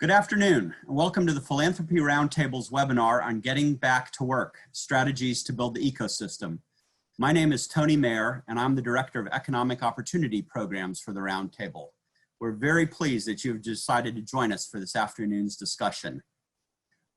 Good afternoon, and welcome to the Philanthropy Roundtable's webinar on Getting Back to Work, Strategies to Build the Ecosystem. My name is Tony Mayer, and I'm the Director of Economic Opportunity Programs for the Roundtable. We're very pleased that you've decided to join us for this afternoon's discussion.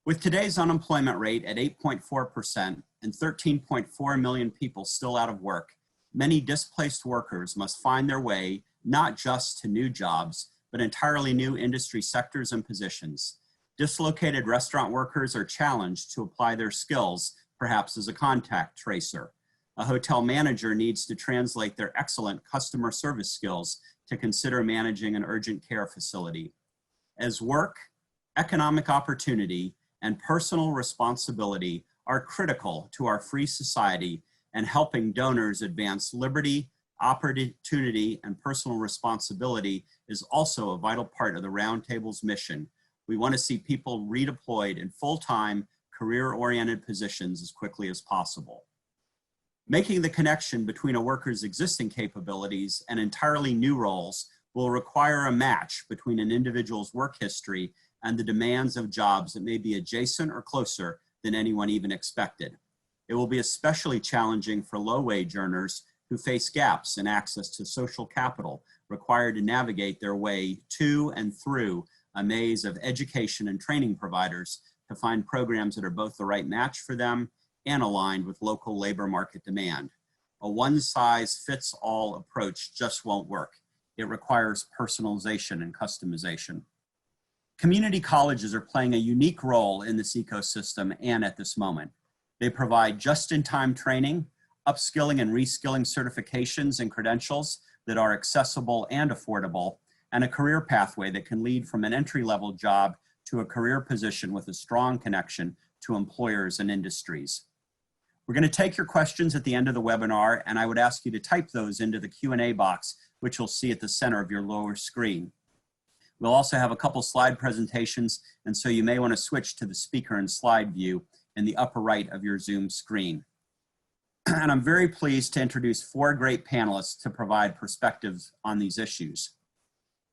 With today's unemployment rate at 8.4% and 13.4 million people still out of work, many displaced workers must find their way not just to new jobs, but entirely new industry sectors and positions. Dislocated restaurant workers are challenged to apply their skills, perhaps as a contact tracer. A hotel manager needs to translate their excellent customer service skills to consider managing an urgent care facility. As work, economic opportunity, and personal responsibility are critical to our free society and helping donors advance liberty, opportunity, and personal responsibility is also a vital part of the Roundtable's mission. We want to see people redeployed in full-time, career-oriented positions as quickly as possible. Making the connection between a worker's existing capabilities and entirely new roles will require a match between an individual's work history and the demands of jobs that may be adjacent or closer than anyone even expected. It will be especially challenging for low-wage earners who face gaps in access to social capital required to navigate their way to and through a maze of education and training providers to find programs that are both the right match for them and aligned with local labor market demand. A one-size-fits-all approach just won't work. It requires personalization and customization. Community colleges are playing a unique role in this ecosystem and at this moment. They provide just-in-time training, upskilling and reskilling certifications and credentials that are accessible and affordable, and a career pathway that can lead from an entry-level job to a career position with a strong connection to employers and industries. We're going to take your questions at the end of the webinar, and I would ask you to type those into the Q&A box, which you'll see at the center of your lower screen. We'll also have a couple slide presentations, and so you may want to switch to the speaker and slide view in the upper right of your Zoom screen. And I'm very pleased to introduce four great panelists to provide perspectives on these issues.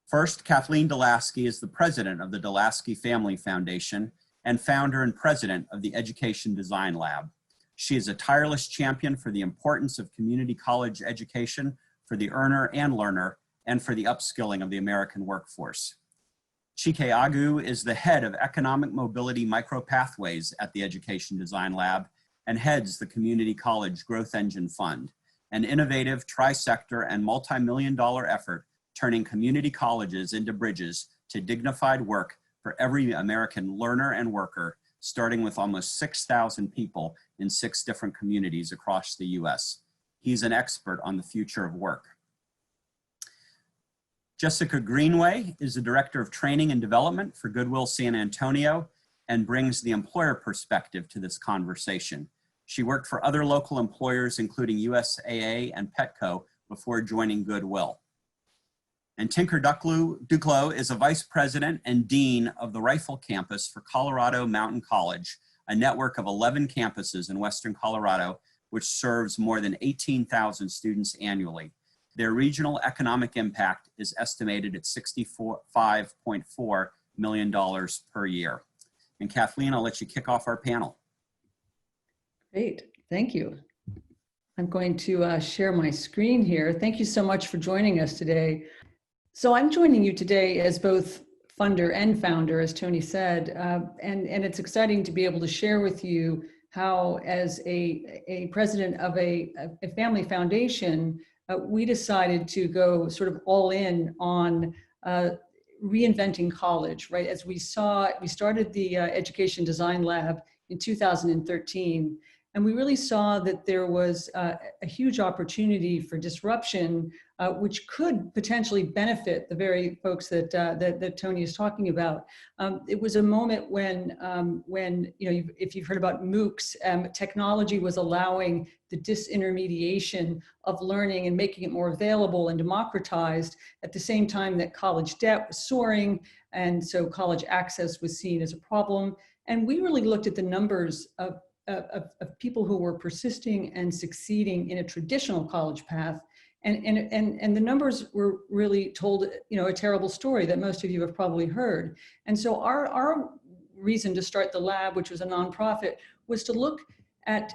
First, Kathleen Delaski is the president of the Delaski Family Foundation and founder and president of the Education Design Lab. She is a tireless champion for the importance of community college education for the earner and learner and for the upskilling of the American workforce. Chike Agu is the head of Economic Mobility Micropathways at the Education Design Lab and heads the Community College Growth Engine Fund, an innovative tri-sector and multi-million-dollar effort turning community colleges into bridges to dignified work for every American learner and worker, starting with almost 6,000 people in 6 different communities across the US. He's an expert on the future of work. Jessica Greenway is the Director of Training and Development for Goodwill San Antonio and brings the employer perspective to this conversation. She worked for other local employers, including USAA and Petco, before joining Goodwill. And Tinker Duclos is a Vice President and Dean of the Rifle Campus for Colorado Mountain College, a network of 11 campuses in Western Colorado, which serves more than 18,000 students annually. Their regional economic impact is estimated at $65.4 million per year. And Kathleen, I'll let you kick off our panel. Great, thank you. I'm going to share my screen here. Thank you so much for joining us today. So I'm joining you today as both funder and founder, as Tony said, and it's exciting to be able to share with you how, as a president of a family foundation, we decided to go sort of all in on reinventing college, right? As we started the Education Design Lab in 2013, and we really saw that there was a huge opportunity for disruption, which could potentially benefit the very folks that Tony is talking about. It was a moment when you know, if you've heard about MOOCs, technology was allowing the disintermediation of learning and making it more available and democratized at the same time that college debt was soaring, and so college access was seen as a problem. And we really looked at the numbers of people who were persisting and succeeding in a traditional college path And the numbers were really told, a terrible story that most of you have probably heard. And so our reason to start the lab, which was a nonprofit, was to look at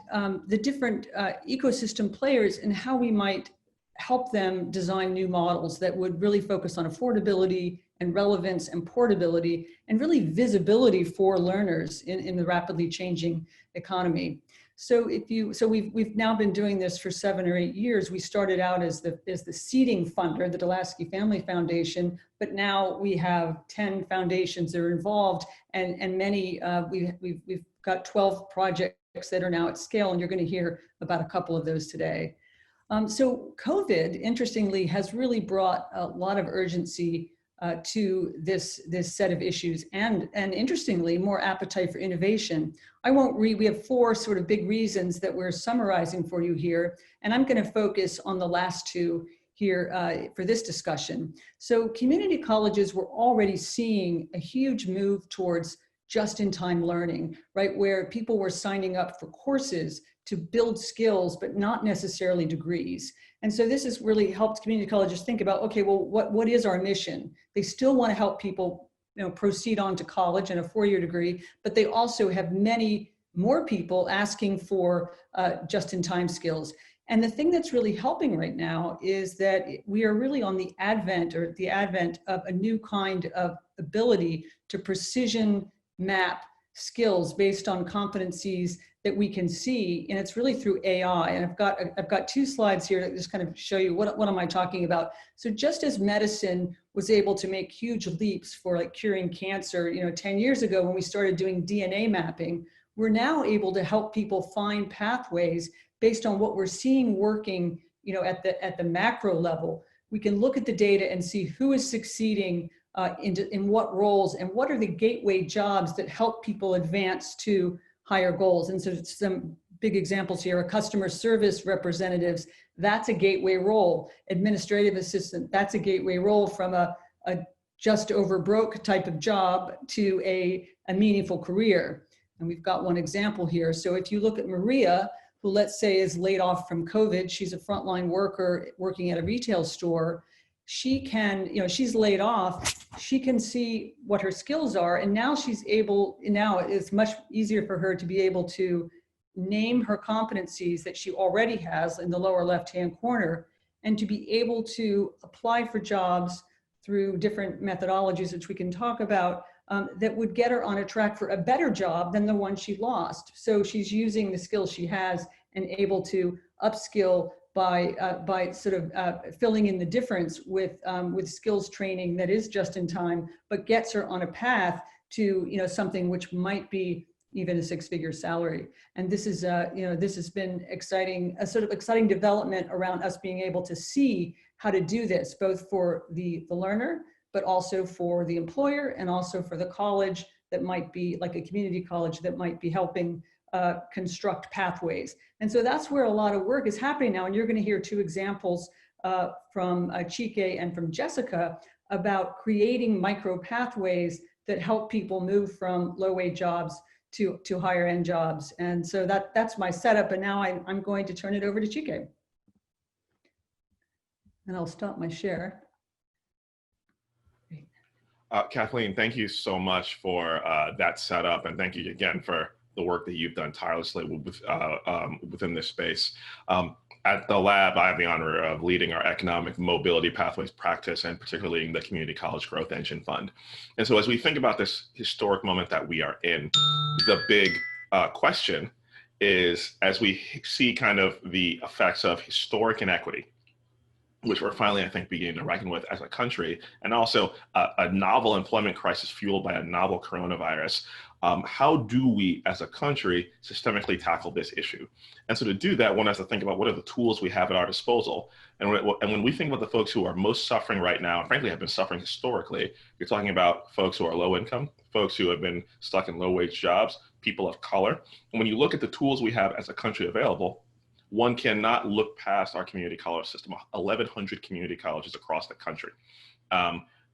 the different ecosystem players and how we might help them design new models that would really focus on affordability and relevance and portability and really visibility for learners in the rapidly changing economy. So we've now been doing this for 7 or 8 years. We started out as the seeding funder, the Delaski Family Foundation, but now we have 10 foundations that are involved, and many we've got 12 projects that are now at scale, and you're going to hear about a couple of those today. So COVID, interestingly, has really brought a lot of urgency to this set of issues, and interestingly, more appetite for innovation. I won't read, we have 4 sort of big reasons that we're summarizing for you here, and I'm going to focus on the last 2 here for this discussion. So community colleges were already seeing a huge move towards just-in-time learning, right? Where people were signing up for courses to build skills, but not necessarily degrees. And so this has really helped community colleges think about, okay, well, what is our mission? They still want to help people, proceed on to college and a 4-year degree, but they also have many more people asking for just-in-time skills. And the thing that's really helping right now is that we are really on the advent of a new kind of ability to precision map skills based on competencies that we can see, and it's really through AI. And I've got 2 slides here that just kind of show you what am I talking about. So just as medicine was able to make huge leaps for like curing cancer, 10 years ago when we started doing DNA mapping, we're now able to help people find pathways based on what we're seeing working, at the macro level. We can look at the data and see who is succeeding in what roles and what are the gateway jobs that help people advance to higher goals. And so some big examples here are customer service representatives. That's a gateway role. Administrative assistant, that's a gateway role from a just over broke type of job to a meaningful career. And we've got one example here. So if you look at Maria, who let's say is laid off from COVID, she's a frontline worker working at a retail store. She can, she's laid off, she can see what her skills are, and now now it's much easier for her to be able to name her competencies that she already has in the lower left-hand corner, and to be able to apply for jobs through different methodologies, which we can talk about, that would get her on a track for a better job than the one she lost. So she's using the skills she has and able to upskill by sort of filling in the difference with skills training that is just in time, but gets her on a path to something which might be even a 6-figure salary. And this is this has been exciting, a sort of exciting development around us being able to see how to do this, both for the learner, but also for the employer and also for the college that might be like a community college that might be helping construct pathways. And so that's where a lot of work is happening now. And you're going to hear 2 examples from Chike and from Jessica about creating micro pathways that help people move from low-wage jobs to higher end jobs. And so that's my setup. And now I'm going to turn it over to Chike. And I'll stop my share. Kathleen, thank you so much for that setup, and thank you again for the work that you've done tirelessly within this space. At the lab, I have the honor of leading our economic mobility pathways practice, and particularly in the Community College Growth Engine Fund. And so as we think about this historic moment that we are in, the big question is, as we see kind of the effects of historic inequity, which we're finally, I think, beginning to reckon with as a country, and also a novel employment crisis fueled by a novel coronavirus. How do we, as a country, systemically tackle this issue? And so to do that, one has to think about what are the tools we have at our disposal. And when we think about the folks who are most suffering right now, and frankly have been suffering historically, you're talking about folks who are low income, folks who have been stuck in low wage jobs, people of color. And when you look at the tools we have as a country available, one cannot look past our community college system, 1,100 community colleges across the country,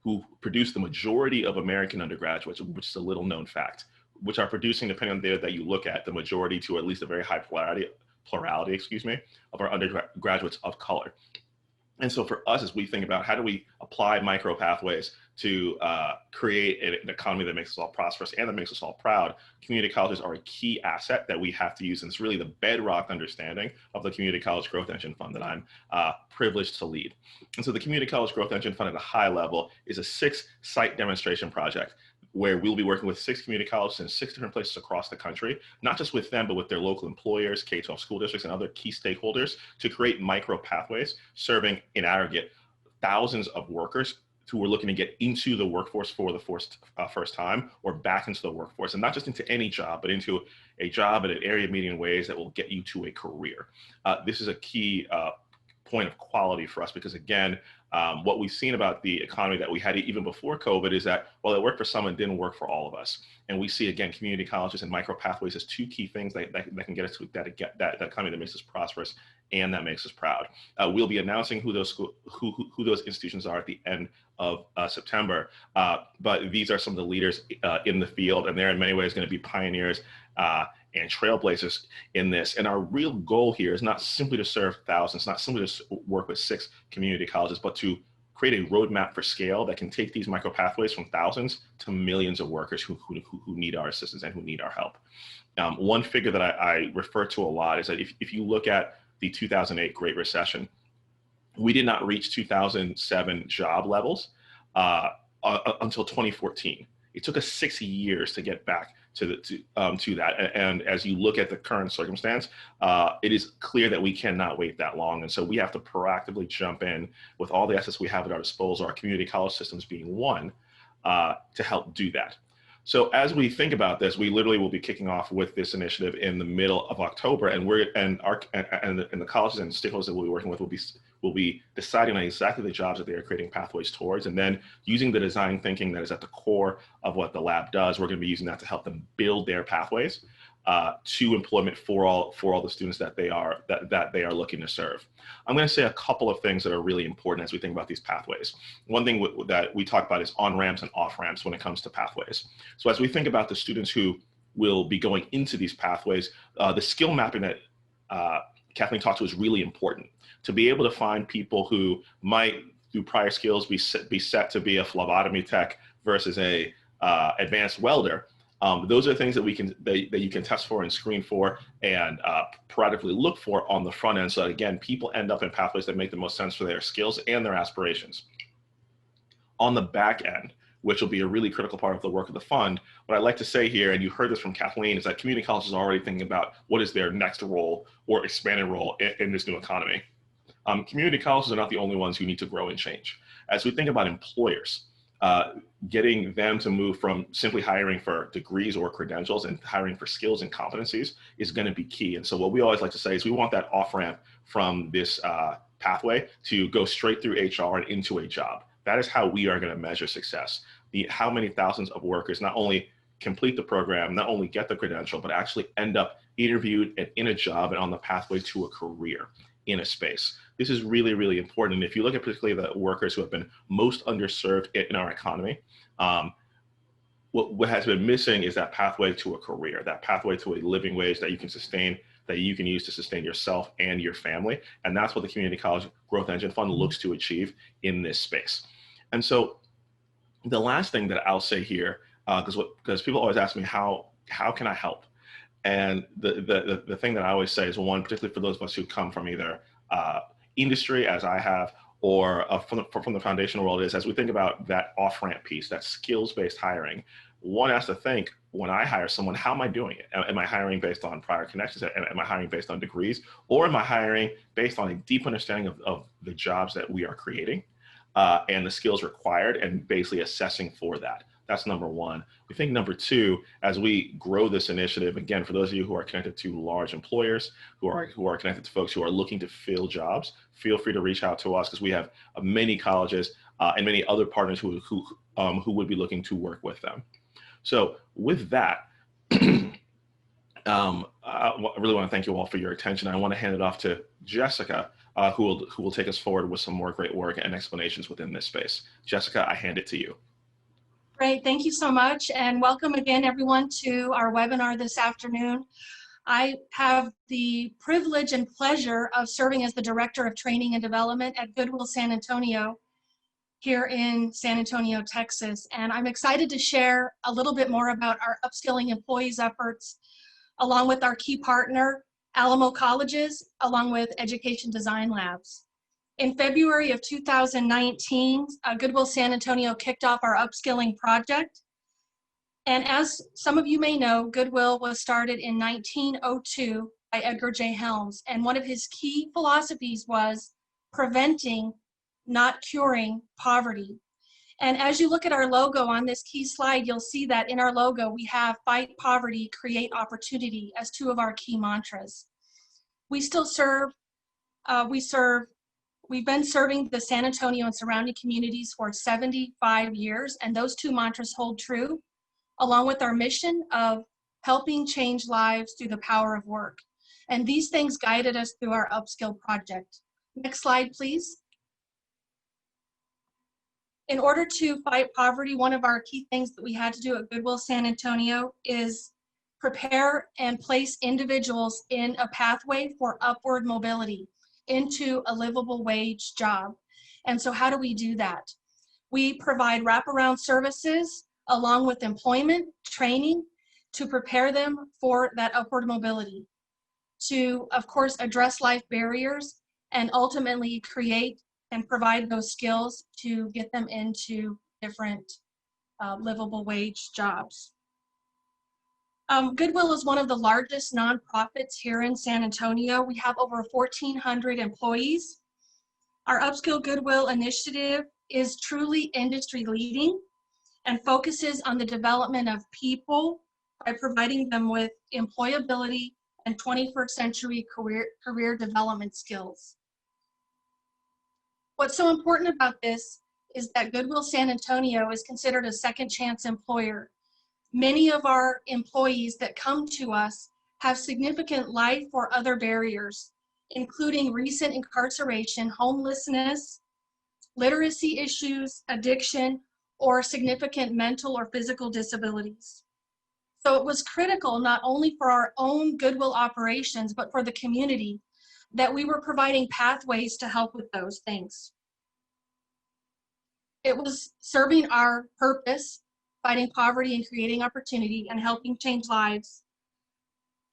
who produce the majority of American undergraduates, which is a little known fact, which are producing, depending on the data that you look at, the majority to at least a very high plurality, of our undergraduates of color. And so for us, as we think about how do we apply micro pathways to create an economy that makes us all prosperous and that makes us all proud, community colleges are a key asset that we have to use. And it's really the bedrock understanding of the Community College Growth Engine Fund that I'm privileged to lead. And so the Community College Growth Engine Fund at a high level is a 6-site demonstration project where we'll be working with 6 community colleges in 6 different places across the country, not just with them, but with their local employers, K-12 school districts, and other key stakeholders to create micro pathways serving in aggregate thousands of workers who are looking to get into the workforce for the first time or back into the workforce, and not just into any job, but into a job at an area of median wage that will get you to a career. This is a key point of quality for us because, again, what we've seen about the economy that we had even before COVID is that while it worked for some, it didn't work for all of us. And we see, again, community colleges and micro pathways as 2 key things that can get us to that economy that makes us prosperous and that makes us proud. We'll be announcing who those institutions are at the end of September, but these are some of the leaders in the field, and they're in many ways going to be pioneers and trailblazers in this. And our real goal here is not simply to serve thousands, not simply to work with 6 community colleges, but to create a roadmap for scale that can take these micro pathways from thousands to millions of workers who need our assistance and who need our help. One figure that I refer to a lot is that if you look at the 2008 Great Recession, we did not reach 2007 job levels until 2014. It took us 6 years to get back to that. And as you look at the current circumstance, it is clear that we cannot wait that long. And so we have to proactively jump in with all the assets we have at our disposal, our community college systems being one, to help do that. So as we think about this, we literally will be kicking off with this initiative in the middle of October, and the colleges and stakeholders that we'll be working with will be deciding on exactly the jobs that they are creating pathways towards, and then using the design thinking that is at the core of what the lab does. We're going to be using that to help them build their pathways to employment for all the students that they are looking to serve. I'm going to say a couple of things that are really important as we think about these pathways. One thing that we talk about is on-ramps and off-ramps when it comes to pathways. So as we think about the students who will be going into these pathways, the skill mapping that Kathleen talked to is really important. To be able to find people who might, through prior skills, be set to be a phlebotomy tech versus a advanced welder. Those are things that you can test for and screen for and proactively look for on the front end, so that, again, people end up in pathways that make the most sense for their skills and their aspirations. On the back end, which will be a really critical part of the work of the fund, what I'd like to say here, and you heard this from Kathleen, is that community colleges are already thinking about what is their next role or expanded role in this new economy. Community colleges are not the only ones who need to grow and change. As we think about employers, getting them to move from simply hiring for degrees or credentials and hiring for skills and competencies is going to be key. And so what we always like to say is we want that off-ramp from this pathway to go straight through HR and into a job. That is how we are going to measure success. How many thousands of workers not only complete the program, not only get the credential, but actually end up interviewed and in a job and on the pathway to a career in a space. This is really, really important. And if you look at particularly the workers who have been most underserved in our economy, what has been missing is that pathway to a career, that pathway to a living wage that you can sustain, that you can use to sustain yourself and your family. And that's what the Community College Growth Engine Fund looks to achieve in this space. And so the last thing that I'll say here, because people always ask me, how can I help? And the thing that I always say is, one, particularly for those of us who come from either industry, as I have, or from the foundational world, is as we think about that off-ramp piece, that skills-based hiring, one has to think, when I hire someone, how am I doing it? Am I hiring based on prior connections? Am I hiring based on degrees? Or am I hiring based on a deep understanding of the jobs that we are creating and the skills required, and basically assessing for that? That's number one. We think number two, as we grow this initiative, again, for those of you who are connected to large employers, who are connected to folks who are looking to fill jobs, feel free to reach out to us, because we have many colleges and many other partners who would be looking to work with them. So with that, I really want to thank you all for your attention. I want to hand it off to Jessica, who will take us forward with some more great work and explanations within this space. Jessica, I hand it to you. Great, thank you so much, and welcome again everyone to our webinar this afternoon. I have the privilege and pleasure of serving as the Director of Training and Development at Goodwill San Antonio here in San Antonio, Texas. And I'm excited to share a little bit more about our upskilling employees efforts, along with our key partner, Alamo Colleges, along with Education Design Labs. In February of 2019, Goodwill San Antonio kicked off our upskilling project. And as some of you may know, Goodwill was started in 1902 by Edgar J. Helms. And one of his key philosophies was preventing, not curing, poverty. And as you look at our logo on this key slide, you'll see that in our logo, we have fight poverty, create opportunity as two of our key mantras. We still serve, we've been serving the San Antonio and surrounding communities for 75 years, and those two mantras hold true, along with our mission of helping change lives through the power of work. And these things guided us through our Upskill project. Next slide, please. In order to fight poverty, one of our key things that we had to do at Goodwill San Antonio is prepare and place individuals in a pathway for upward mobility into a livable wage job. And so how do we do that? We provide wraparound services along with employment, training, to prepare them for that upward mobility, to, of course, address life barriers and ultimately create and provide those skills to get them into different livable wage jobs. Goodwill is one of the largest nonprofits here in San Antonio. We have over 1,400 employees. Our Upskill Goodwill initiative is truly industry leading and focuses on the development of people by providing them with employability and 21st century career development skills. What's so important about this is that Goodwill San Antonio is considered a second chance employer. Many of our employees that come to us have significant life or other barriers, including recent incarceration, homelessness, literacy issues, addiction, or significant mental or physical disabilities. So it was critical not only for our own Goodwill operations, but for the community, that we were providing pathways to help with those things. It was serving our purpose, fighting poverty and creating opportunity and helping change lives,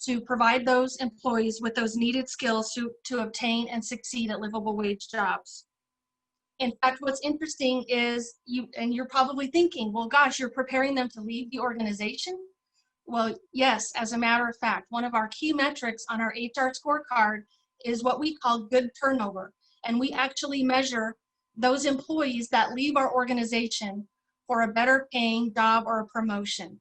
to provide those employees with those needed skills to obtain and succeed at livable wage jobs. In fact, what's interesting is you're probably thinking, well, gosh, you're preparing them to leave the organization? Well, yes, as a matter of fact, one of our key metrics on our HR scorecard is what we call good turnover. And we actually measure those employees that leave our organization for a better paying job or a promotion.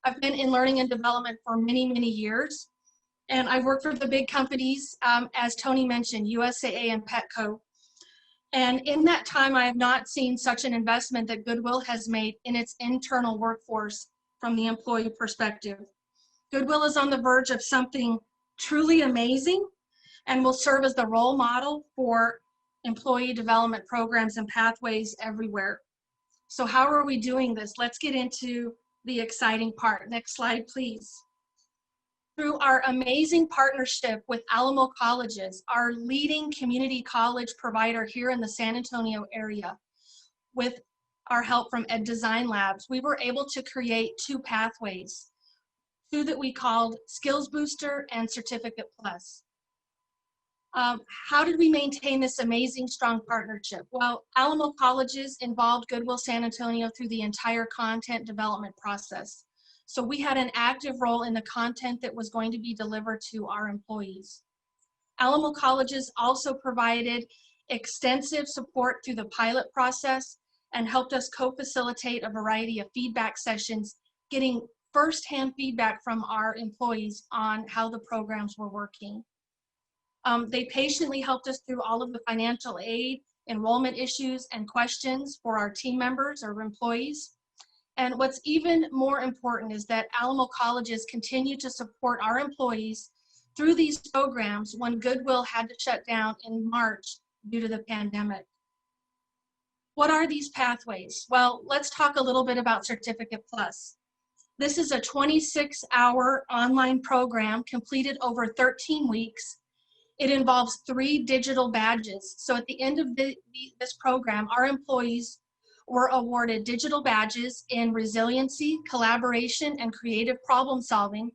I've been in learning and development for many, many years. And I've worked for the big companies, as Tony mentioned, USAA and Petco. And in that time, I have not seen such an investment that Goodwill has made in its internal workforce from the employee perspective. Goodwill is on the verge of something truly amazing and will serve as the role model for employee development programs and pathways everywhere. So how are we doing this? Let's get into the exciting part. Next slide, please. Through our amazing partnership with Alamo Colleges, our leading community college provider here in the San Antonio area, with our help from Ed Design Labs, we were able to create two pathways, two that we called Skills Booster and Certificate Plus. How did we maintain this amazing, strong partnership? Well, Alamo Colleges involved Goodwill San Antonio through the entire content development process. So we had an active role in the content that was going to be delivered to our employees. Alamo Colleges also provided extensive support through the pilot process and helped us co-facilitate a variety of feedback sessions, getting firsthand feedback from our employees on how the programs were working. They patiently helped us through all of the financial aid, enrollment issues, and questions for our team members or employees. And what's even more important is that Alamo Colleges continue to support our employees through these programs when Goodwill had to shut down in March due to the pandemic. What are these pathways? Well, let's talk a little bit about Certificate Plus. This is a 26-hour online program completed over 13 weeks. It involves 3 digital badges. So at the end of this program, our employees were awarded digital badges in resiliency, collaboration, and creative problem solving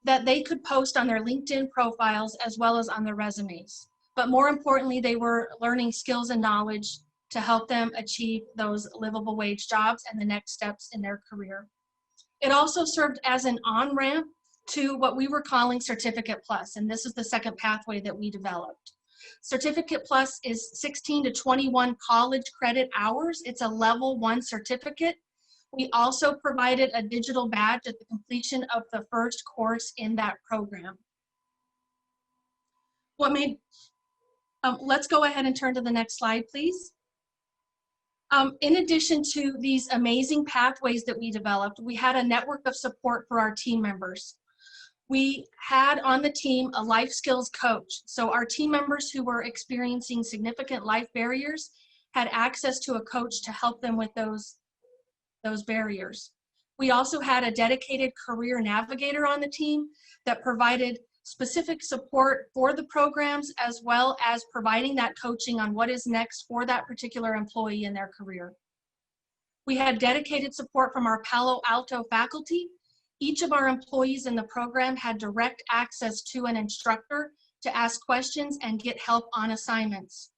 that they could post on their LinkedIn profiles as well as on their resumes. But more importantly, they were learning skills and knowledge to help them achieve those livable wage jobs and the next steps in their career. It also served as an on-ramp to what we were calling Certificate Plus, and this is the second pathway that we developed. Certificate Plus is 16 to 21 college credit hours. It's a level 1 certificate. We also provided a digital badge at the completion of the first course in that program. Let's go ahead and turn to the next slide, please. In addition to these amazing pathways that we developed, we had a network of support for our team members. We had on the team a life skills coach. So our team members who were experiencing significant life barriers had access to a coach to help them with those barriers. We also had a dedicated career navigator on the team that provided specific support for the programs, as well as providing that coaching on what is next for that particular employee in their career. We had dedicated support from our Palo Alto faculty. Each of our employees in the program had direct access to an instructor to ask questions and get help on assignments.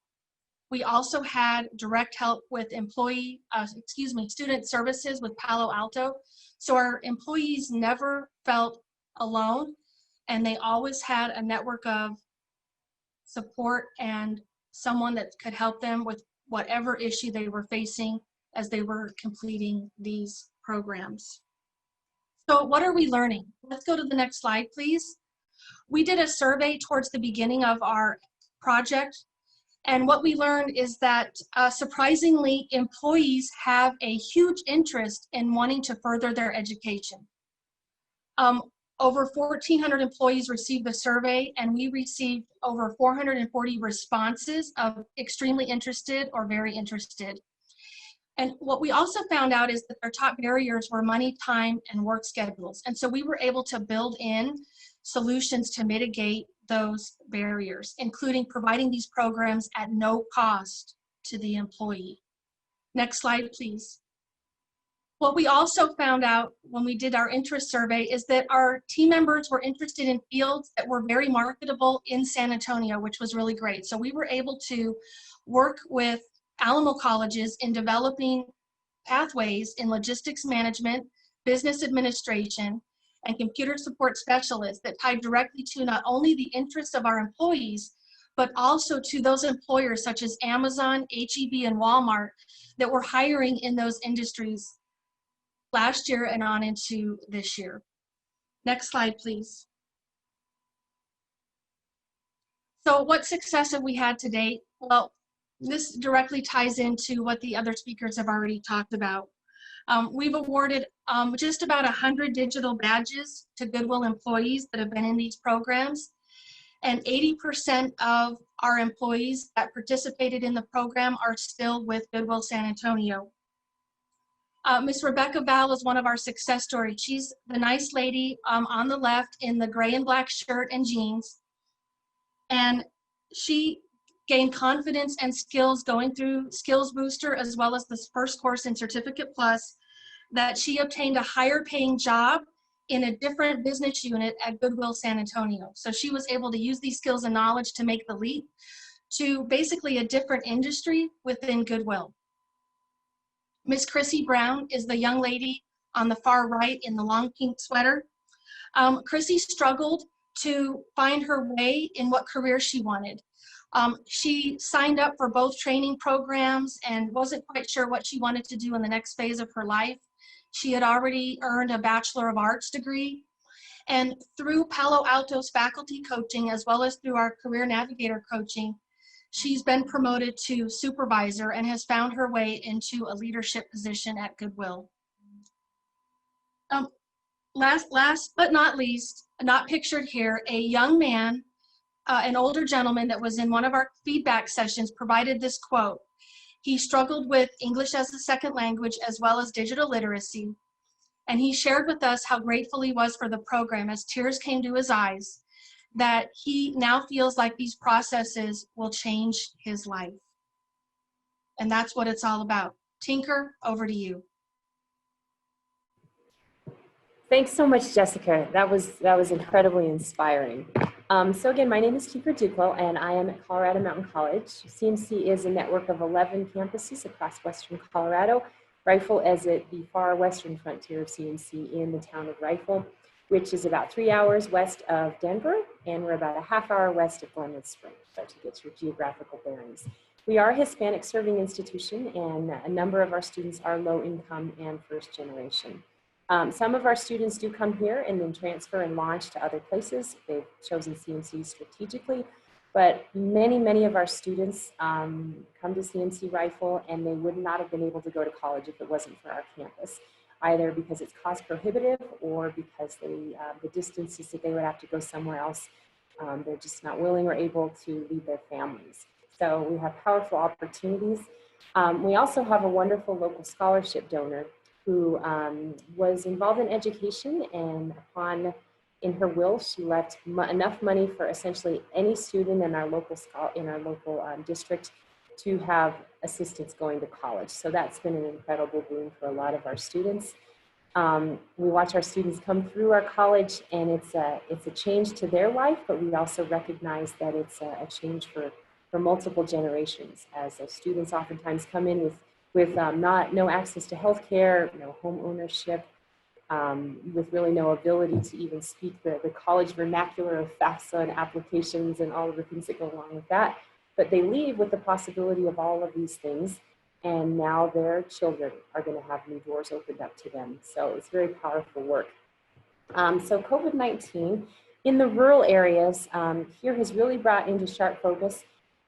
We also had direct help with student services with Palo Alto. So our employees never felt alone, and they always had a network of support and someone that could help them with whatever issue they were facing as they were completing these programs. So what are we learning? Let's go to the next slide, please. We did a survey towards the beginning of our project, and what we learned is that surprisingly, employees have a huge interest in wanting to further their education. Over 1,400 employees received the survey, and we received over 440 responses of extremely interested or very interested. And what we also found out is that their top barriers were money, time, and work schedules. And so we were able to build in solutions to mitigate those barriers, including providing these programs at no cost to the employee. Next slide, please. What we also found out when we did our interest survey is that our team members were interested in fields that were very marketable in San Antonio, which was really great. So we were able to work with Alamo colleges in developing pathways in logistics management, business administration, and computer support specialists that tied directly to not only the interests of our employees, but also to those employers such as Amazon, H-E-B, and Walmart that were hiring in those industries last year and on into this year. Next slide, please. So what success have we had to date? Well, this directly ties into what the other speakers have already talked about. We've awarded just about 100 digital badges to Goodwill employees that have been in these programs. And 80% of our employees that participated in the program are still with Goodwill San Antonio. Miss Rebecca Val is one of our success stories. She's the nice lady on the left in the gray and black shirt and jeans. And she gained confidence and skills going through Skills Booster, as well as this first course in Certificate Plus, that she obtained a higher paying job in a different business unit at Goodwill San Antonio. So she was able to use these skills and knowledge to make the leap to basically a different industry within Goodwill. Miss Chrissy Brown is the young lady on the far right in the long pink sweater. Chrissy struggled to find her way in what career she wanted. She signed up for both training programs and wasn't quite sure what she wanted to do in the next phase of her life. She had already earned a Bachelor of Arts degree. And through Palo Alto's faculty coaching, as well as through our Career Navigator coaching, she's been promoted to supervisor and has found her way into a leadership position at Goodwill. Last but not least, not pictured here, a young man, an older gentleman that was in one of our feedback sessions provided this quote. He struggled with English as a second language as well as digital literacy. And he shared with us how grateful he was for the program as tears came to his eyes, that he now feels like these processes will change his life. And that's what it's all about. Tinker, over to you. Thanks so much, Jessica. That was incredibly inspiring. So again, my name is Tinker Goodwill, and I am at Colorado Mountain College. CMC is a network of 11 campuses across Western Colorado. Rifle is at the far western frontier of CMC in the town of Rifle, which is about 3 hours west of Denver, and we're about a half hour west of Glenwood Springs, so to get your geographical bearings. We are a Hispanic serving institution, and a number of our students are low income and first generation. Some of our students do come here and then transfer and launch to other places. They've chosen CMC strategically, but many of our students come to CMC Rifle, and they would not have been able to go to college if it wasn't for our campus, either because it's cost prohibitive or because the distances that they would have to go somewhere else, they're just not willing or able to leave their families. So we have powerful opportunities. We also have a wonderful local scholarship donor who was involved in education, and in her will, she left enough money for essentially any student in our local district to have assistance going to college. So that's been an incredible boon for a lot of our students. We watch our students come through our college, and it's a change to their life, but we also recognize that it's a change for multiple generations, as the students oftentimes come in with no access to healthcare, no home ownership, with really no ability to even speak the college vernacular of FAFSA and applications and all of the things that go along with that. But they leave with the possibility of all of these things, and now their children are going to have new doors opened up to them. So it's very powerful work. So COVID-19 in the rural areas here has really brought into sharp focus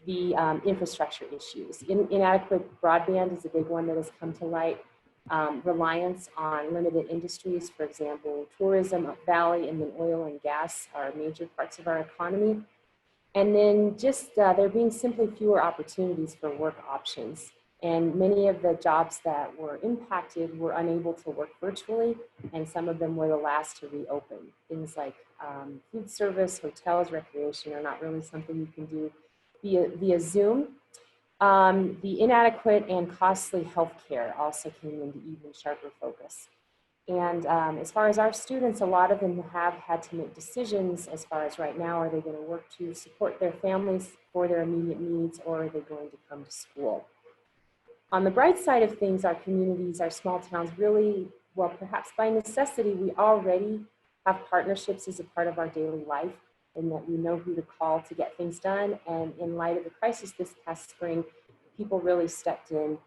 the infrastructure issues. Inadequate broadband is a big one that has come to light. Reliance on limited industries, for example, tourism up valley, and then oil and gas are major parts of our economy. And then just there being simply fewer opportunities for work options. And many of the jobs that were impacted were unable to work virtually, and some of them were the last to reopen. Things like food service, hotels, recreation are not really something you can do via Zoom. The inadequate and costly healthcare also came into even sharper focus. And as far as our students, a lot of them have had to make decisions as far as right now, are they going to work to support their families for their immediate needs, or are they going to come to school? On the bright side of things, our communities, our small towns really, well, perhaps by necessity, we already have partnerships as a part of our daily life, in that we know who to call to get things done. And in light of the crisis this past spring, people really stepped in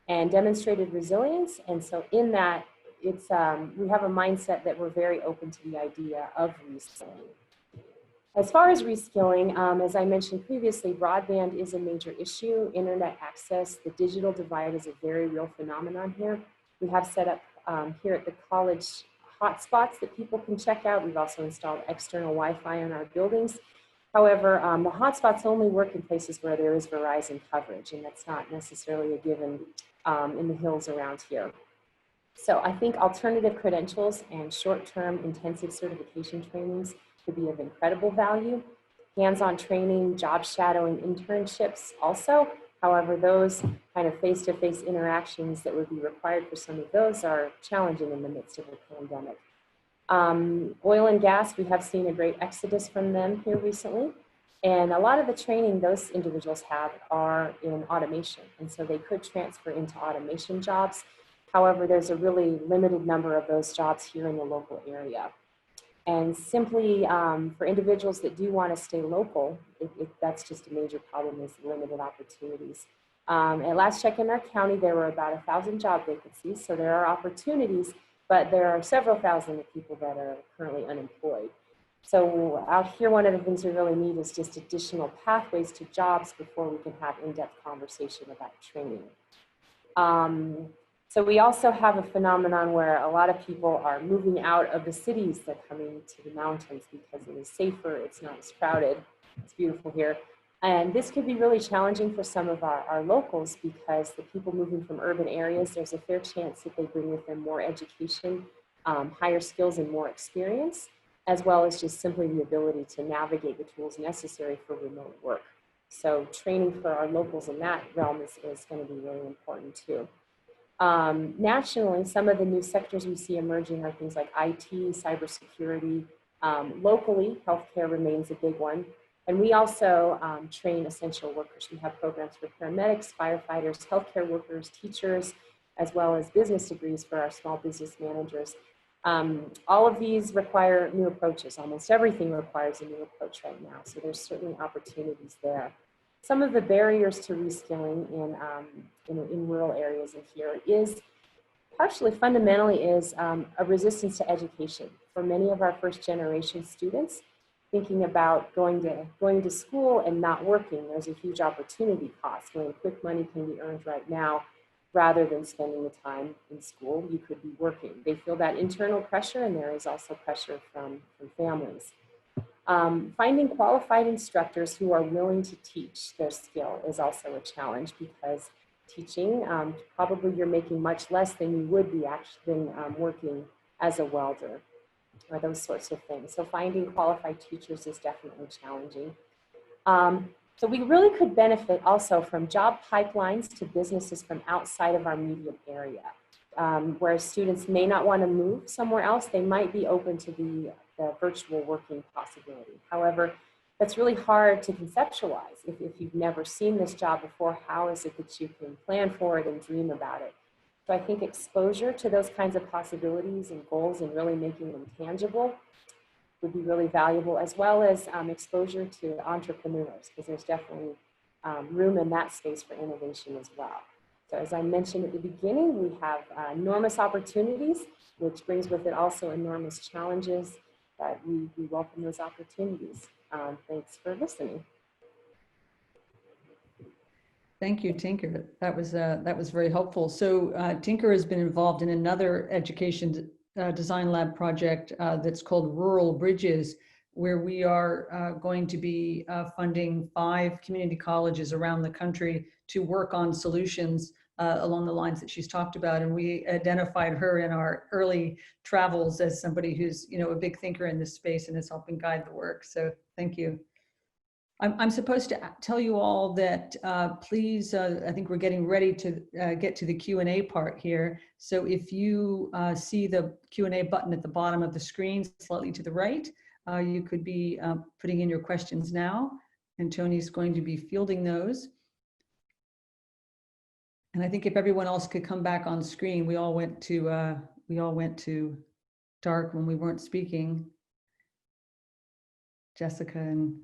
and demonstrated resilience. And so in that, it's we have a mindset that we're very open to the idea of reskilling. As far as reskilling, as I mentioned previously, broadband is a major issue. Internet access, the digital divide is a very real phenomenon here. We have set up here at the college hotspots that people can check out. We've also installed external Wi-Fi in our buildings. However, the hotspots only work in places where there is Verizon coverage, and that's not necessarily a given in the hills around here. So I think alternative credentials and short-term intensive certification trainings could be of incredible value. Hands-on training, job shadowing, internships also. However, those kind of face-to-face interactions that would be required for some of those are challenging in the midst of a pandemic. Oil and gas, we have seen a great exodus from them here recently. And a lot of the training those individuals have are in automation. And so they could transfer into automation jobs. However, there's a really limited number of those jobs here in the local area. And simply for individuals that do want to stay local, that's just a major problem, is limited opportunities. At last check in our county, there were about 1,000 job vacancies. So there are opportunities, but there are several thousand of people that are currently unemployed. So out here, one of the things we really need is just additional pathways to jobs before we can have in-depth conversation about training. So we also have a phenomenon where a lot of people are moving out of the cities. They're coming to the mountains because it is safer, it's not as crowded, it's beautiful here. And this could be really challenging for some of our locals, because the people moving from urban areas, there's a fair chance that they bring with them more education higher skills and more experience, as well as just simply the ability to navigate the tools necessary for remote work. So training for our locals in that realm is going to be really important too. Nationally, some of the new sectors we see emerging are things like IT, cybersecurity. Locally, healthcare remains a big one. And we also train essential workers. We have programs for paramedics, firefighters, healthcare workers, teachers, as well as business degrees for our small business managers. All of these require new approaches. Almost everything requires a new approach right now. So there's certainly opportunities there. Some of the barriers to reskilling in rural areas in here is fundamentally a resistance to education. For many of our first generation students, thinking about going to school and not working, there's a huge opportunity cost when quick money can be earned right now. Rather than spending the time in school, you could be working. They feel that internal pressure, and there is also pressure from families. Finding qualified instructors who are willing to teach their skill is also a challenge, because teaching, probably you're making much less than you would be actually working as a welder or those sorts of things. So finding qualified teachers is definitely challenging. So we really could benefit also from job pipelines to businesses from outside of our immediate area. Where students may not want to move somewhere else, they might be open to the virtual working possibility. However, that's really hard to conceptualize. If you've never seen this job before, how is it that you can plan for it and dream about it? So I think exposure to those kinds of possibilities and goals and really making them tangible would be really valuable, as well as exposure to entrepreneurs, because there's definitely room in that space for innovation as well. So as I mentioned at the beginning, we have enormous opportunities, which brings with it also enormous challenges, but we welcome those opportunities. Thanks for listening. Thank you, Tinker. That was very helpful. So Tinker has been involved in another education design lab project that's called Rural Bridges, where we are going to be funding 5 community colleges around the country to work on solutions along the lines that she's talked about. And we identified her in our early travels as somebody who's, a big thinker in this space and is helping guide the work. So thank you. I'm supposed to tell you all that please, I think we're getting ready to get to the Q&A part here. So if you see the Q&A button at the bottom of the screen, slightly to the right, you could be putting in your questions now, and Tony's going to be fielding those. And I think if everyone else could come back on screen, we all went to dark when we weren't speaking. Jessica and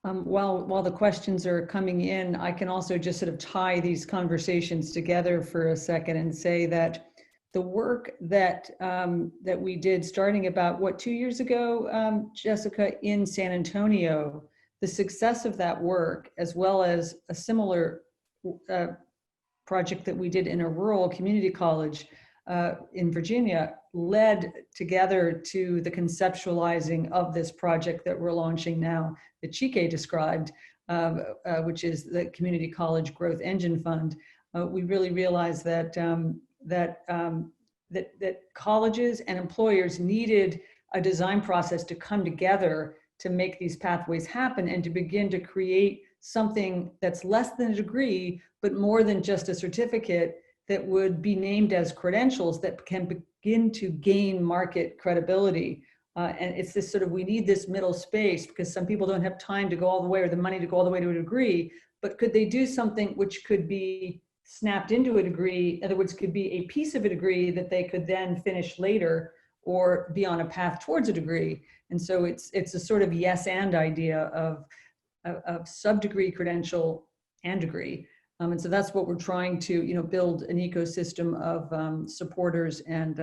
while the questions are coming in, I can also just sort of tie these conversations together for a second and say that the work that that we did starting about 2 years ago, Jessica, in San Antonio, the success of that work, as well as a similar project that we did in a rural community college in Virginia, led together to the conceptualizing of this project that we're launching now, that Chike described, which is the Community College Growth Engine Fund. We really realized that that colleges and employers needed a design process to come together to make these pathways happen and to begin to create something that's less than a degree, but more than just a certificate, that would be named as credentials that can begin to gain market credibility. And it's this sort of, we need this middle space because some people don't have time to go all the way or the money to go all the way to a degree, but could they do something which could be snapped into a degree, in other words, could be a piece of a degree that they could then finish later or be on a path towards a degree. And so it's a sort of yes and idea of sub-degree credential and degree. And so that's what we're trying to, build an ecosystem of supporters and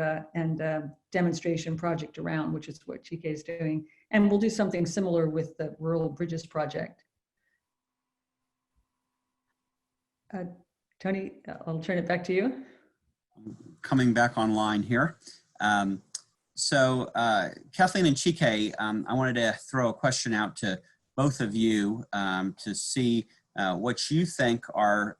demonstration project around, which is what Chike is doing. And we'll do something similar with the Rural Bridges project. Tony, I'll turn it back to you. Coming back online here. So Kathleen and Chike, I wanted to throw a question out to both of you to see what you think are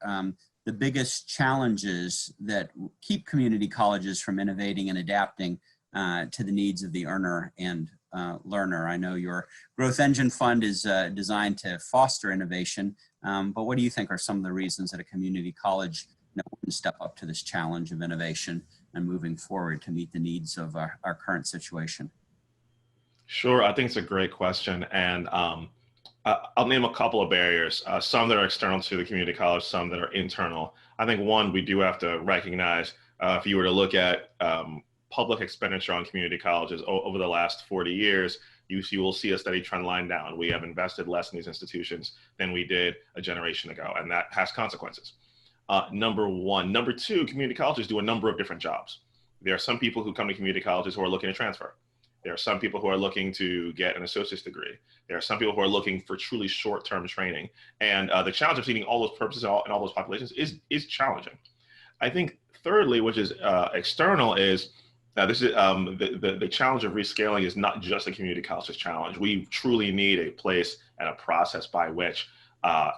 the biggest challenges that keep community colleges from innovating and adapting to the needs of the earner and learner? I know your Growth Engine Fund is designed to foster innovation, but what do you think are some of the reasons that a community college wouldn't step up to this challenge of innovation and moving forward to meet the needs of our current situation? Sure, I think it's a great question. And I'll name a couple of barriers, some that are external to the community college, some that are internal. I think one, we do have to recognize, if you were to look at public expenditure on community colleges over the last 40 years, you will see a steady trend line down. We have invested less in these institutions than we did a generation ago, and that has consequences. Number one. Number two, community colleges do a number of different jobs. There are some people who come to community colleges who are looking to transfer. There are some people who are looking to get an associate's degree. There are some people who are looking for truly short-term training. And the challenge of meeting all those purposes and all those populations is challenging. I think thirdly, which is external, is this is the challenge of rescaling is not just a community college's challenge. We truly need a place and a process by which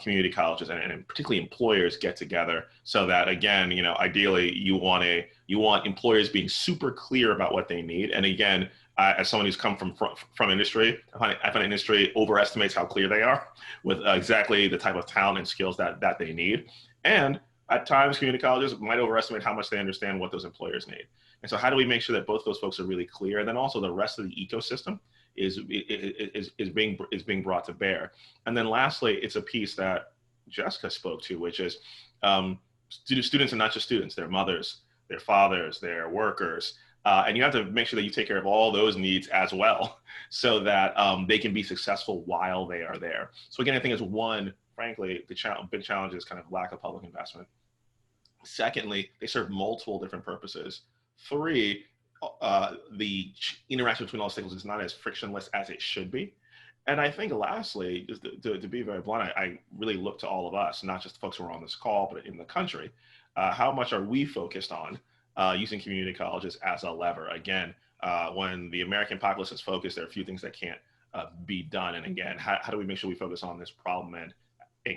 community colleges and particularly employers get together, so that, again, ideally you want employers being super clear about what they need. And again, as someone who's come from industry, I find industry overestimates how clear they are with exactly the type of talent and skills that they need. And at times, community colleges might overestimate how much they understand what those employers need. And so how do we make sure that both those folks are really clear? And then also the rest of the ecosystem is being brought to bear. And then lastly, it's a piece that Jessica spoke to, which is students are not just students, they're mothers, they're fathers, they're workers. And you have to make sure that you take care of all those needs as well, so that they can be successful while they are there. So again, I think it's one, frankly, the big challenge is kind of lack of public investment. Secondly, they serve multiple different purposes. Three, the interaction between all stakeholders is not as frictionless as it should be. And I think lastly, just to be very blunt, I really look to all of us, not just the folks who are on this call, but in the country. How much are we focused on using community colleges as a lever? Again, when the American populace is focused, there are a few things that can't be done. And again, how do we make sure we focus on this problem and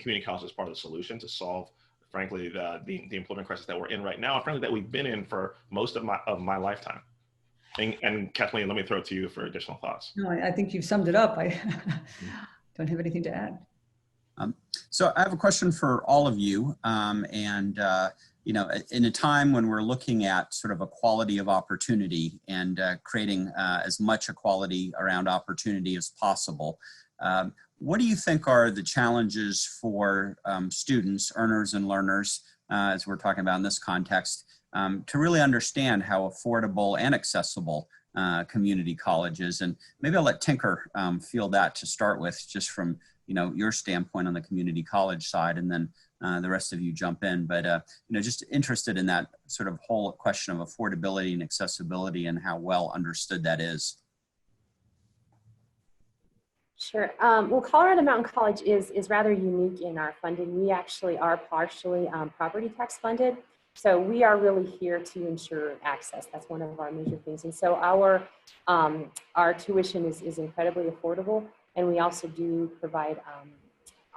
community college is part of the solution to solve, frankly, the employment crisis that we're in right now, and frankly, that we've been in for most of my lifetime. And Kathleen, let me throw it to you for additional thoughts. No, I think you've summed it up. I don't have anything to add. So I have a question for all of you. In a time when we're looking at sort of equality of opportunity and creating as much equality around opportunity as possible, what do you think are the challenges for students, earners and learners, as we're talking about in this context, to really understand how affordable and accessible community college is? And maybe I'll let Tinker field that to start with, just from your standpoint on the community college side, and then the rest of you jump in. But just interested in that sort of whole question of affordability and accessibility and how well understood that is. Sure. Well, Colorado Mountain College is rather unique in our funding. We actually are partially property tax funded. So we are really here to ensure access. That's one of our major things. And so our tuition is incredibly affordable. And we also do provide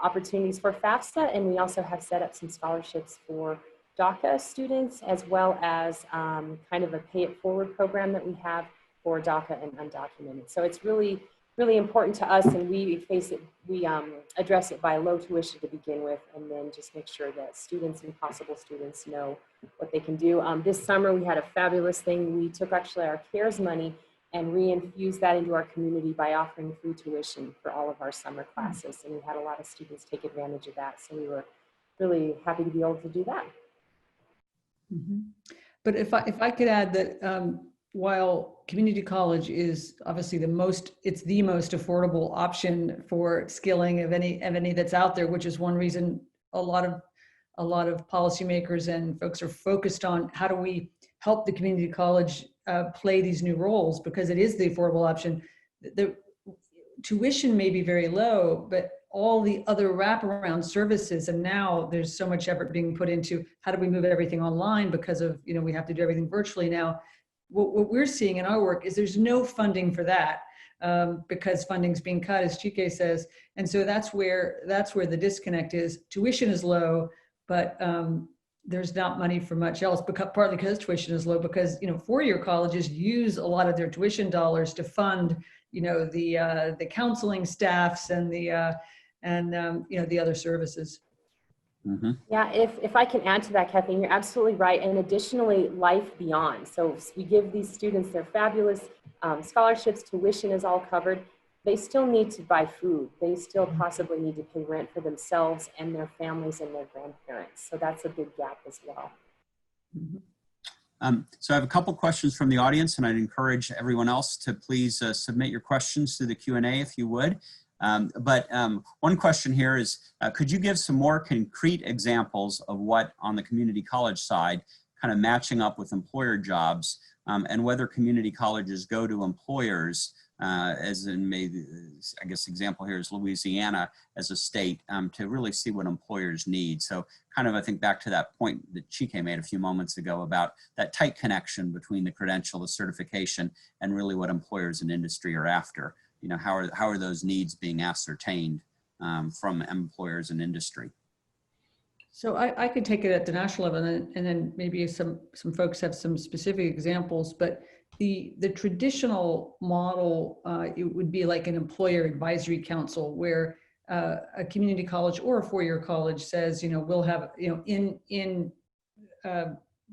opportunities for FAFSA. And we also have set up some scholarships for DACA students, as well as kind of a pay it forward program that we have for DACA and undocumented. So it's really important to us, and we address it by low tuition to begin with, and then just make sure that students and possible students know what they can do. This summer we had a fabulous thing. We took actually our CARES money and reinfused that into our community by offering free tuition for all of our summer classes, and we had a lot of students take advantage of that. So we were really happy to be able to do that. Mm-hmm. But if I could add that while community college is obviously the most affordable option for skilling of any that's out there, which is one reason a lot of policymakers and folks are focused on how do we help the community college play these new roles, because it is the affordable option. The tuition may be very low, but all the other wraparound services, and now there's so much effort being put into how do we move everything online because of, we have to do everything virtually now. What we're seeing in our work is there's no funding for that because funding's being cut, as Chike says. And so that's where the disconnect is. Tuition is low, but there's not money for much else, because partly because tuition is low, because, you know, four-year colleges use a lot of their tuition dollars to fund, you know, the counseling staffs and the you know, the other services. Mm-hmm. Yeah, if I can add to that, Kathleen, you're absolutely right. And additionally, life beyond. So we give these students their fabulous scholarships, tuition is all covered. They still need to buy food. They still possibly need to pay rent for themselves and their families and their grandparents. So that's a big gap as well. So I have a couple questions from the audience, and I'd encourage everyone else to please submit your questions through the Q&A if you would. One question here is, could you give some more concrete examples of what on the community college side, kind of matching up with employer jobs, and whether community colleges go to employers, as in maybe, I guess example here is Louisiana as a state, to really see what employers need. So kind of, I think back to that point that Chike made a few moments ago about that tight connection between the credential, the certification, and really what employers and industry are after. You know, how are those needs being ascertained from employers and industry? So I could take it at the national level, and then maybe some folks have some specific examples, but the traditional model, it would be like an employer advisory council where a community college or a four-year college says, you know, we'll have, you know, in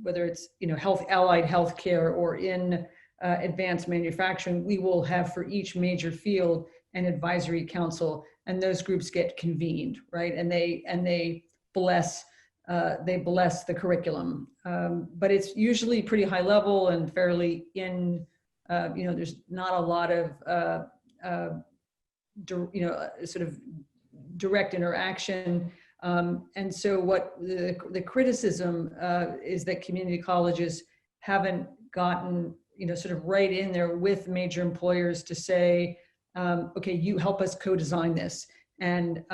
whether it's, you know, allied healthcare or in advanced manufacturing, we will have for each major field an advisory council, and those groups get convened, right? And they bless the curriculum, but it's usually pretty high level and fairly you know, there's not a lot of you know, sort of direct interaction. And so what the criticism is that community colleges haven't gotten, you know, sort of right in there with major employers to say, okay, you help us co-design this. And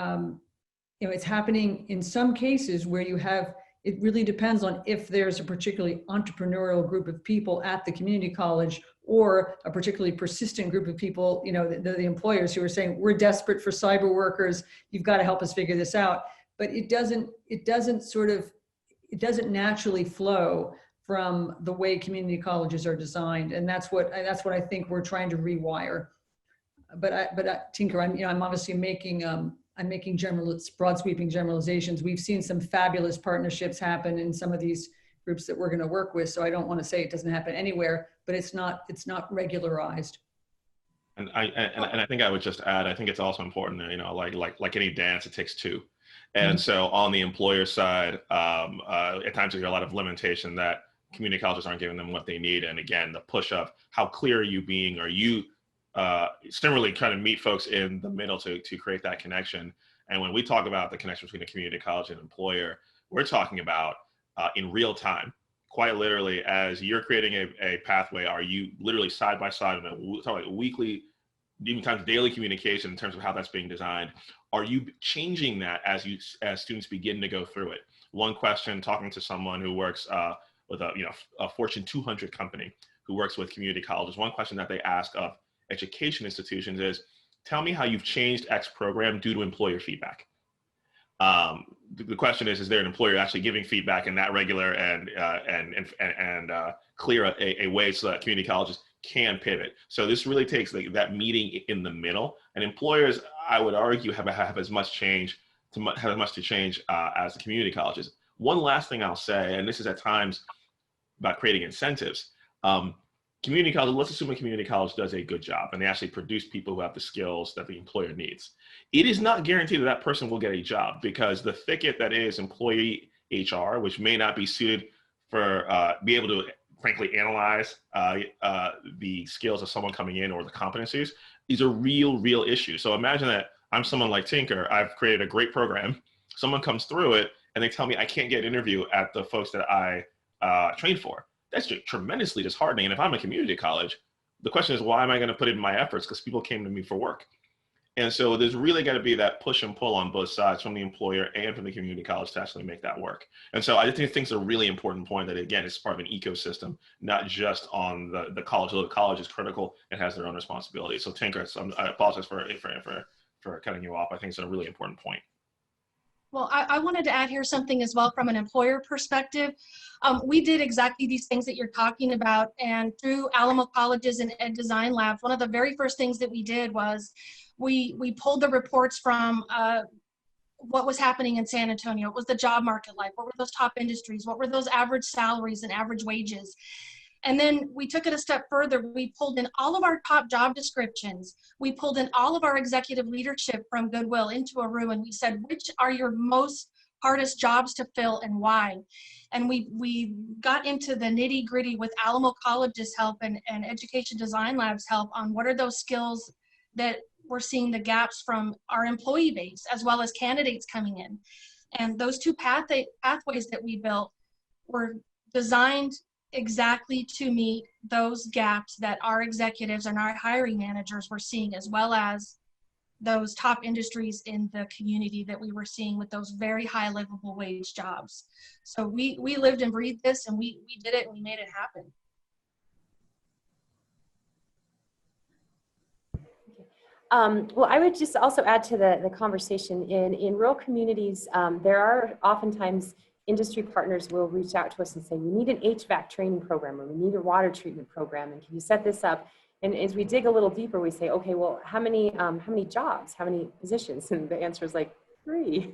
you know, it's happening in some cases where you have, it really depends on if there's a particularly entrepreneurial group of people at the community college or a particularly persistent group of people, you know, the employers who are saying, we're desperate for cyber workers, you've got to help us figure this out. But it doesn't naturally flow from the way community colleges are designed. And that's what I think we're trying to rewire. But Tinker, I'm obviously making, I'm making broad sweeping generalizations. We've seen some fabulous partnerships happen in some of these groups that we're going to work with. So I don't want to say it doesn't happen anywhere, but it's not regularized. And I think I would just add, I think it's also important, you know, like any dance, it takes two. And so on the employer side, at times there's a lot of limitation that community colleges aren't giving them what they need. And again, the push of how clear are you being? Are you similarly trying to meet folks in the middle to create that connection? And when we talk about the connection between a community college and employer, we're talking about in real time, quite literally, as you're creating a pathway, are you literally side by side in a weekly, even times daily communication in terms of how that's being designed? Are you changing that as students begin to go through it? One question, talking to someone who works with a Fortune 200 company who works with community colleges, one question that they ask of education institutions is, tell me how you've changed X program due to employer feedback. The question is there an employer actually giving feedback in that regular and clear a way so that community colleges can pivot? So this really takes that meeting in the middle, and employers, I would argue, have as much to change as the community colleges. One last thing I'll say, and this is at times about creating incentives. Community college, let's assume a community college does a good job and they actually produce people who have the skills that the employer needs. It is not guaranteed that that person will get a job, because the thicket that is employee HR, which may not be suited for be able to frankly analyze the skills of someone coming in or the competencies, is a real issue. So imagine that I'm someone like Tinker, I've created a great program, someone comes through it and they tell me I can't get an interview at the folks that I trained for. That's just tremendously disheartening. And if I'm a community college, the question is, why am I going to put in my efforts? Because people came to me for work. And so there's really got to be that push and pull on both sides, from the employer and from the community college, to actually make that work. And so I think it's a really important point that, again, it's part of an ecosystem, not just on the college. Although the college is critical and has their own responsibility. So Tinker, I apologize for cutting you off. I think it's a really important point. Well, I wanted to add here something as well from an employer perspective. We did exactly these things that you're talking about, and through Alamo Colleges and Ed Design Labs, one of the very first things that we did was we pulled the reports from what was happening in San Antonio. What was the job market like? What were those top industries? What were those average salaries and average wages? And then we took it a step further. We pulled in all of our top job descriptions. We pulled in all of our executive leadership from Goodwill into a room, and we said, which are your most hardest jobs to fill and why? And we got into the nitty gritty with Alamo College's help and Education Design Lab's help on what are those skills that we're seeing the gaps from our employee base as well as candidates coming in. And those two pathways that we built were designed exactly to meet those gaps that our executives and our hiring managers were seeing, as well as those top industries in the community that we were seeing with those very high livable wage jobs. So we lived and breathed this, and we did it, and we made it happen. Well, I would just also add to the conversation, in rural communities, there are oftentimes industry partners will reach out to us and say, we need an HVAC training program, or we need a water treatment program, and can you set this up? And as we dig a little deeper, we say, okay, well, how many jobs, how many positions? And the answer is like 3.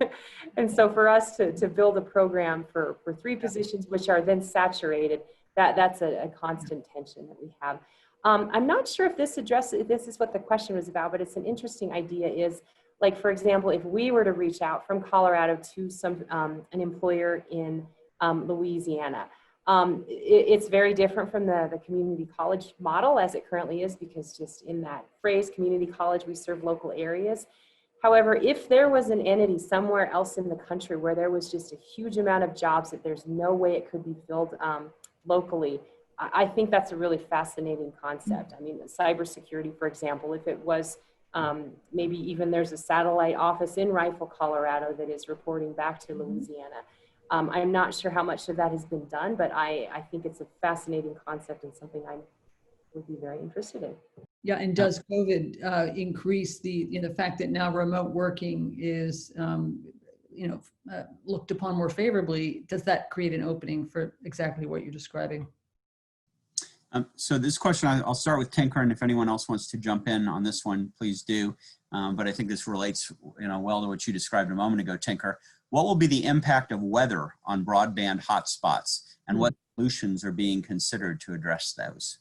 And so for us to build a program for 3 positions, which are then saturated, that's a constant tension that we have. I'm not sure if this is what the question was about, but it's an interesting idea. Is like, for example, if we were to reach out from Colorado to an employer in Louisiana, it's very different from the community college model as it currently is, because just in that phrase, community college, we serve local areas. However, if there was an entity somewhere else in the country where there was just a huge amount of jobs that there's no way it could be filled locally, I think that's a really fascinating concept. I mean, cybersecurity, for example, if it was maybe even there's a satellite office in Rifle, Colorado that is reporting back to Louisiana. I'm not sure how much of that has been done, but I think it's a fascinating concept and something I would be very interested in. Yeah, and does COVID increase the fact that now remote working is looked upon more favorably? Does that create an opening for exactly what you're describing? So this question, I'll start with Tinker, and if anyone else wants to jump in on this one, please do. But I think this relates, well to what you described a moment ago, Tinker. What will be the impact of weather on broadband hotspots, and what solutions are being considered to address those?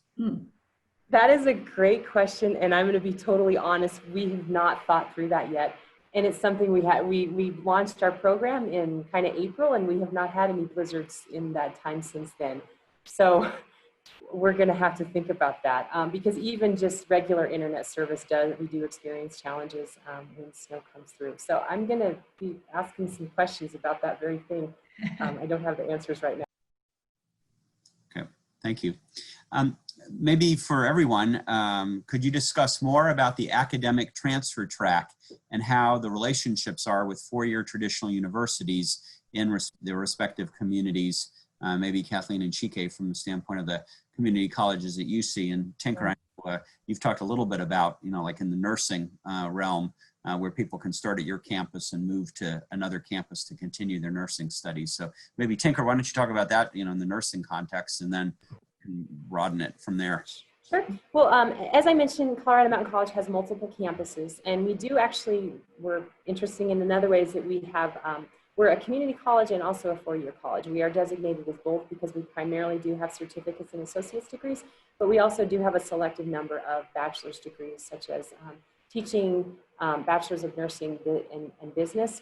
That is a great question, and I'm going to be totally honest. We have not thought through that yet, and it's something we launched our program in kind of April, and we have not had any blizzards in that time since then. So we're going to have to think about that, because even just regular internet service we do experience challenges when snow comes through. So I'm going to be asking some questions about that very thing. I don't have the answers right now. Okay, thank you. Maybe for everyone, could you discuss more about the academic transfer track and how the relationships are with four-year traditional universities in their respective communities? Maybe Kathleen and Chike from the standpoint of the community colleges that you see, and Tinker, I know, you've talked a little bit about, like in the nursing realm, where people can start at your campus and move to another campus to continue their nursing studies. So maybe Tinker, why don't you talk about that, in the nursing context, and then broaden it from there. Sure. Well, as I mentioned, Colorado Mountain College has multiple campuses, and we do we're interesting in another ways that we have, we're a community college and also a four-year college. We are designated as both because we primarily do have certificates and associate's degrees, but we also do have a selected number of bachelor's degrees, such as teaching, bachelor's of nursing and business.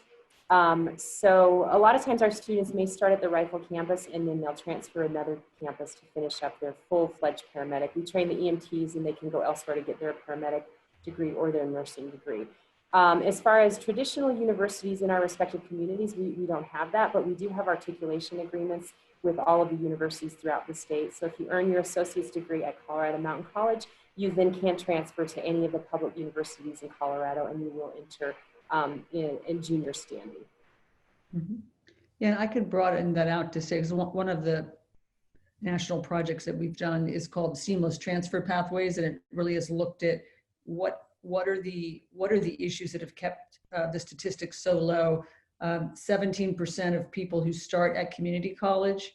So a lot of times our students may start at the Rifle campus and then they'll transfer another campus to finish up their full-fledged paramedic. We train the EMTs and they can go elsewhere to get their paramedic degree or their nursing degree. As far as traditional universities in our respective communities, we don't have that, but we do have articulation agreements with all of the universities throughout the state. So if you earn your associate's degree at Colorado Mountain College, you then can transfer to any of the public universities in Colorado and you will enter in junior standing. Mm-hmm. Yeah, I could broaden that out to say, because one of the national projects that we've done is called Seamless Transfer Pathways, and it really has looked at what are the issues that have kept the statistics so low 17% of people who start at community college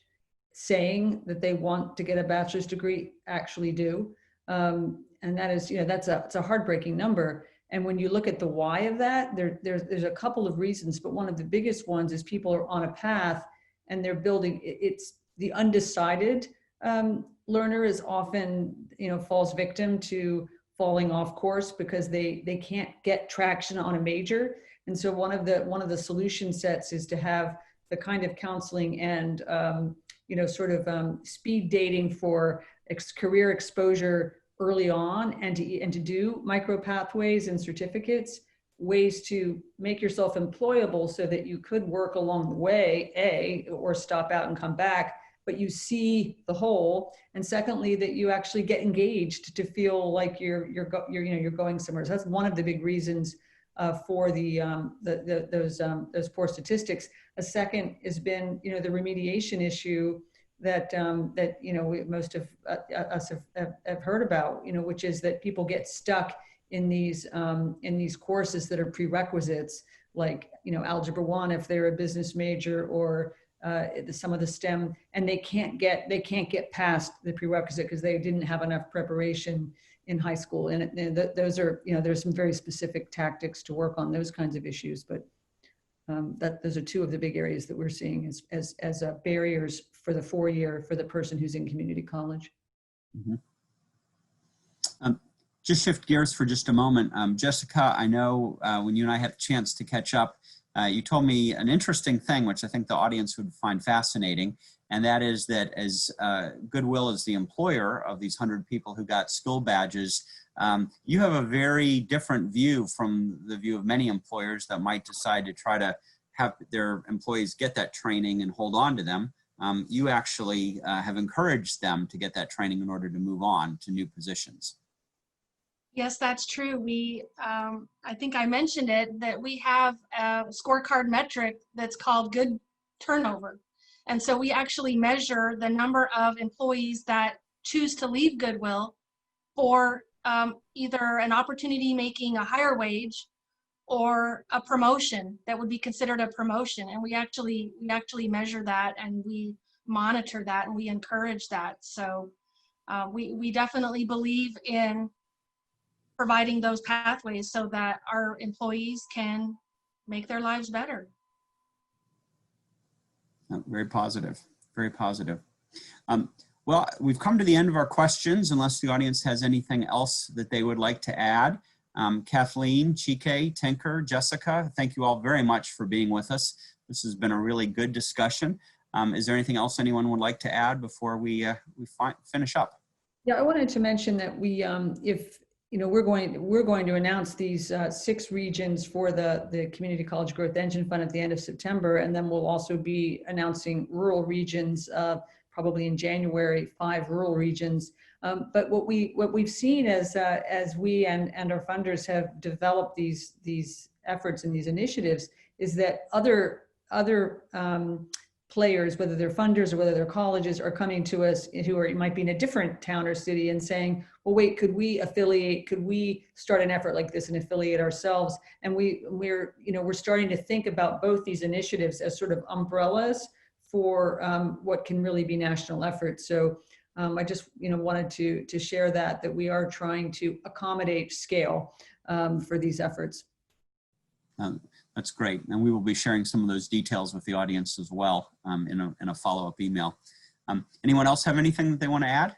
saying that they want to get a bachelor's degree actually do. And that is, it's a heartbreaking number. And when you look at the why of that, there's a couple of reasons, but one of the biggest ones is people are on a path and they're building, it's the undecided learner is often, falls victim to falling off course because they can't get traction on a major. And so one of the solution sets is to have the kind of counseling and, speed dating for career exposure early on, and to do micro pathways and certificates, ways to make yourself employable so that you could work along the way, or stop out and come back, but you see the whole. And secondly, that you actually get engaged to feel like you're going somewhere. So that's one of the big reasons for those poor statistics. A second has been, the remediation issue that most of us have heard about, which is that people get stuck in these courses that are prerequisites, like Algebra 1 if they're a business major, or some of the STEM, and they can't get past the prerequisite because they didn't have enough preparation in high school. And those are, there's some very specific tactics to work on those kinds of issues, but those are two of the big areas that we're seeing as barriers for the 4-year for the person who's in community college. Mm-hmm. Just shift gears for just a moment. Jessica, I know when you and I had a chance to catch up, you told me an interesting thing, which I think the audience would find fascinating, and that is that as Goodwill is the employer of these 100 people who got skill badges, you have a very different view from the view of many employers that might decide to try to have their employees get that training and hold on to them. You actually have encouraged them to get that training in order to move on to new positions. Yes, that's true. I think I mentioned it, that we have a scorecard metric that's called good turnover. And so we actually measure the number of employees that choose to leave Goodwill for either an opportunity making a higher wage or a promotion that would be considered a promotion. And we actually measure that, and we monitor that, and we encourage that. So we definitely believe in providing those pathways so that our employees can make their lives better. Very positive, very positive. Well, we've come to the end of our questions, unless the audience has anything else that they would like to add. Kathleen, Chike, Tinker, Jessica, thank you all very much for being with us. This has been a really good discussion. Is there anything else anyone would like to add before we finish up? Yeah, I wanted to mention that we're going to announce these 6 regions for the Community College Growth Engine Fund at the end of September, and then we'll also be announcing rural regions probably in January, 5 rural regions. But what we've seen as we and our funders have developed these efforts and these initiatives is that other players, whether they're funders or whether they're colleges, are coming to us who might be in a different town or city and saying, well, wait, could we affiliate? Could we start an effort like this and affiliate ourselves? And we're starting to think about both these initiatives as sort of umbrellas for what can really be national efforts. So I just wanted to share that we are trying to accommodate scale for these efforts. That's great. And we will be sharing some of those details with the audience as well in a follow-up email. Anyone else have anything that they want to add?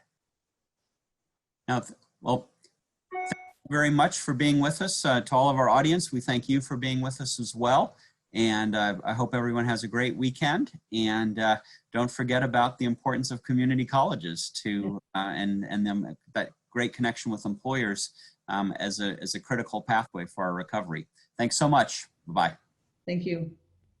Now, well, thank you very much for being with us. To all of our audience, we thank you for being with us as well. And I hope everyone has a great weekend. And don't forget about the importance of community colleges and that great connection with employers as a critical pathway for our recovery. Thanks so much. Bye. Thank you.